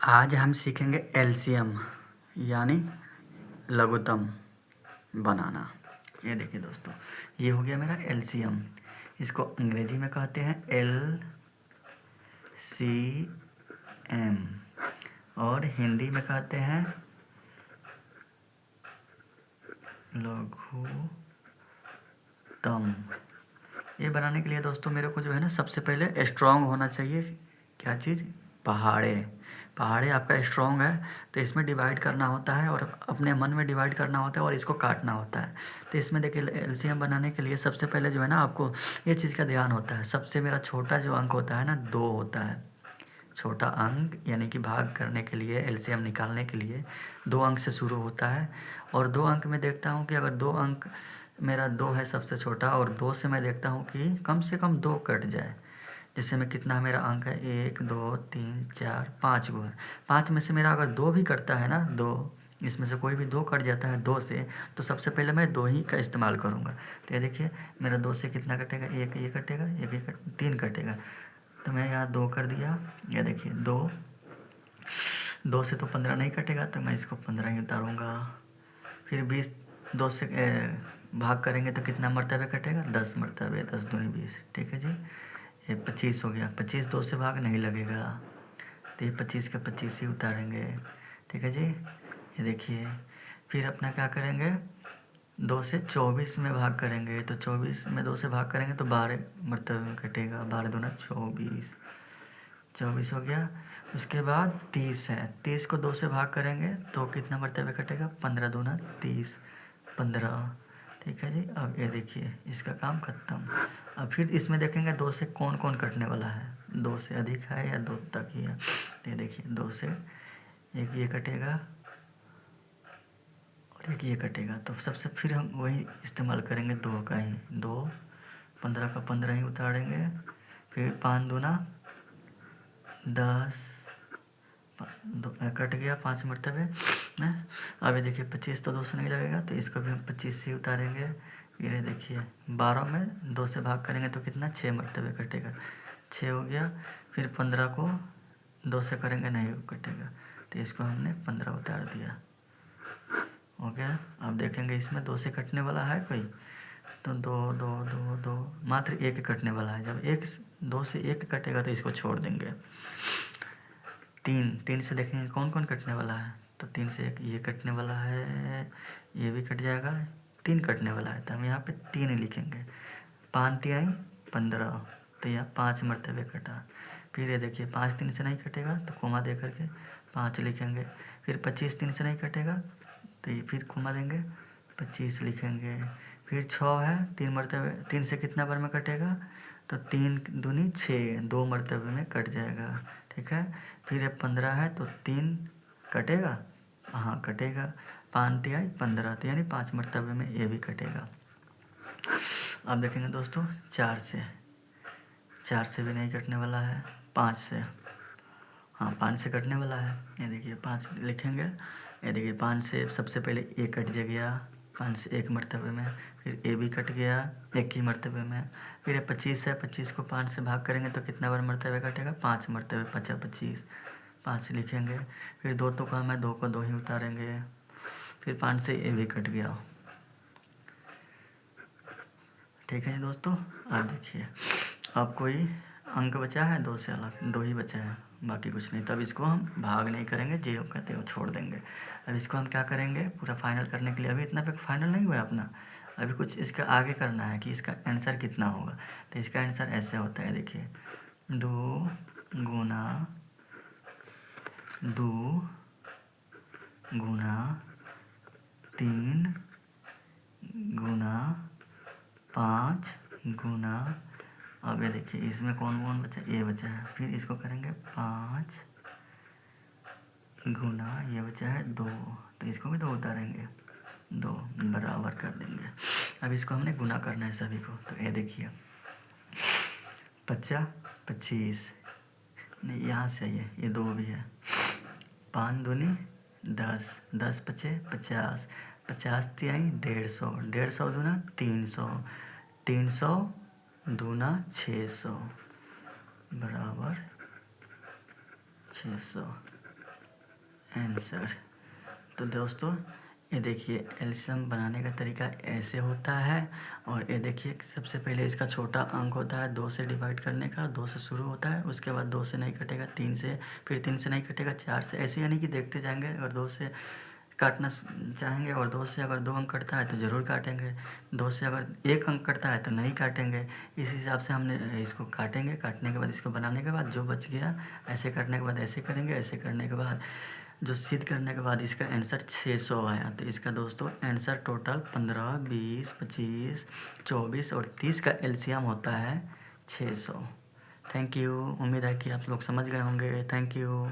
आज हम सीखेंगे एलसीएम यानी लघुत्तम बनाना। ये देखिए दोस्तों, ये हो गया मेरा एलसीएम। इसको अंग्रेजी में कहते हैं LCM और हिंदी में कहते हैं लघुत्तम। ये बनाने के लिए दोस्तों मेरे को जो है ना, सबसे पहले स्ट्रॉन्ग होना चाहिए। क्या चीज़? पहाड़े आपका स्ट्रॉन्ग है तो इसमें डिवाइड करना होता है और अपने मन में डिवाइड करना होता है और इसको काटना होता है। तो इसमें देखिए एलसीएम बनाने के लिए सबसे पहले जो है ना, आपको ये चीज़ का ध्यान होता है। सबसे मेरा छोटा जो अंक होता है ना, 2 होता है। छोटा अंक यानी कि भाग करने के लिए, एलसीएम निकालने के लिए 2 अंक से शुरू होता है। और 2 अंक में देखता हूँ कि अगर 2 अंक मेरा 2 है सबसे छोटा, और 2 से मैं देखता हूँ कि कम से कम 2 कट जाए। जैसे में कितना मेरा अंक है, 1 2 3 4 5 गो है। 5 में से मेरा अगर 2 भी कटता है ना, 2 इसमें से कोई भी 2 कट जाता है 2 से, तो सबसे पहले मैं 2 ही का इस्तेमाल करूँगा। तो ये देखिए मेरा 2 से कितना कटेगा, 1 ये कटेगा, 1 ये 3 कटेगा। तो मैं यहाँ 2 कर दिया। ये देखिए 2 से तो 15 नहीं कटेगा, तो मैं इसको 15 ही उतारूँगा। फिर 20 2 से भाग करेंगे तो कितना मरतबे कटेगा, 10 मरतबे, 10 दूनी 20। ठीक है जी। ये 25 हो गया। 25 2 से भाग नहीं लगेगा, तो ये 25 का 25 ही उतारेंगे। ठीक है जी। ये देखिए फिर अपना क्या करेंगे, 2 से 24 में भाग करेंगे, तो 24 में 2 से भाग करेंगे तो 12 मरतबे में कटेगा। 12 दूना 24, 24 हो गया। उसके बाद 30 है, 30 को 2 से भाग करेंगे तो कितना मरतबे कटेगा, 15 दूना 30, 15। ठीक है जी। अब ये देखिए इसका काम खत्म। अब फिर इसमें देखेंगे 2 से कौन कौन कटने वाला है, 2 से अधिक है या 2 तक ही है। तो ये देखिए 2 से एक ये कटेगा और एक ये कटेगा, तो सबसे फिर हम वही इस्तेमाल करेंगे 2 का ही। 2 15 का 15 ही उतारेंगे। फिर 5 दूना 10, कट गया 5 मरतबे में। अब ये देखिए 25 तो 2 से नहीं लगेगा, तो इसको भी हम 25 से ही उतारेंगे। फिर ये देखिए 12 में 2 से भाग करेंगे तो कितना, 6 मरतबे कटेगा, 6 हो गया। फिर 15 को 2 से करेंगे नहीं कटेगा, तो इसको हमने 15 उतार दिया। हो गया। अब देखेंगे इसमें 2 से कटने वाला है कोई, तो 2 2 2 2 मात्र 1 कटने वाला है। जब 2 से 1 कटेगा तो इसको छोड़ देंगे। 3 से देखेंगे कौन कौन कटने वाला है, तो 3 से 1 ये कटने वाला है, ये भी कट जाएगा। 3 कटने वाला है तो हम यहाँ पे 3 लिखेंगे। 5 तिहाई 15, तो यहाँ 5 मरतबे कटा। फिर ये देखिए 5 3 से नहीं कटेगा, तो कोमा दे करके 5 लिखेंगे। फिर 25 3 से नहीं कटेगा, तो ये फिर कोमा देंगे, 25 लिखेंगे। फिर 6 है, 3 मरतबे, 3 से कितना बार में कटेगा, तो 3 दूनी 6, 2 मरतबे में कट जाएगा। ठीक है। फिर ये 15 है, तो 3 कटेगा, हाँ कटेगा। 5 तिहाई 15, तो यानी 5 मरतबे में ये भी कटेगा। अब देखेंगे दोस्तों 4 से भी नहीं कटने वाला है। 5 से, हाँ 5 से कटने वाला है। ये देखिए 5 लिखेंगे। ये देखिए 5 से सबसे पहले ए कट गया, 5 से 1 मरतबे में। फिर ए भी कट गया 1 ही मरतबे में। फिर ये 25 है, 25 को 5 से भाग करेंगे तो कितना बार मरतबे कटेगा, 5 मरतबे, 5 25, 5 लिखेंगे। फिर 2 तो काम है, 2 को 2 ही उतारेंगे। फिर 5 से ए भी कट गया। ठीक है जी दोस्तों। अब देखिए अब कोई अंक बचा है 2 से अलग, 2 ही बचा है, बाकी कुछ नहीं। तब इसको हम भाग नहीं करेंगे, जो कहते हैं वो छोड़ देंगे। अब इसको हम क्या करेंगे, पूरा फाइनल करने के लिए, अभी इतना पे फाइनल नहीं हुआ अपना, अभी कुछ इसका आगे करना है कि इसका आंसर कितना होगा। तो इसका आंसर ऐसे होता है, देखिए 2 गुना 3 गुना 5 गुना, अब ये देखिए इसमें कौन कौन बचा, ये बचा है। फिर इसको करेंगे 5 गुना, ये बचा है 2, तो इसको भी 2 उतारेंगे, 2 बराबर कर देंगे। अब इसको हमने गुना करना है सभी को, तो ये देखिए 50 25, नहीं यहाँ से ये 2 भी है। 5 दूनी 10, 10 पचे 50, 50 तिहाई 150, 150 दूना 300, 300 दूना 600 बराबर 600। आंसर। तो दोस्तों ये देखिए एलसीएम बनाने का तरीका ऐसे होता है। और ये देखिए सबसे पहले इसका छोटा अंक होता है 2 से डिवाइड करने का, 2 से शुरू होता है, उसके बाद 2 से नहीं कटेगा 3 से, फिर 3 से नहीं कटेगा 4 से, ऐसे यानी कि देखते जाएंगे। अगर 2 से काटना चाहेंगे और 2 से अगर 2 अंक कटता है तो ज़रूर काटेंगे, 2 से अगर 1 अंक कटता है तो नहीं काटेंगे। इस हिसाब से हमने इसको काटेंगे। काटने के बाद इसको बनाने के बाद जो बच गया ऐसे काटने के बाद ऐसे करेंगे, ऐसे करने के बाद जो सिद्ध करने के बाद इसका आंसर 600 आया। तो इसका दोस्तों आंसर टोटल 15, 20, 25, 24 और 30 का एलसीएम होता है 600। Thank you. उम्मीद है कि आप लोग समझ गए होंगे। Thank you.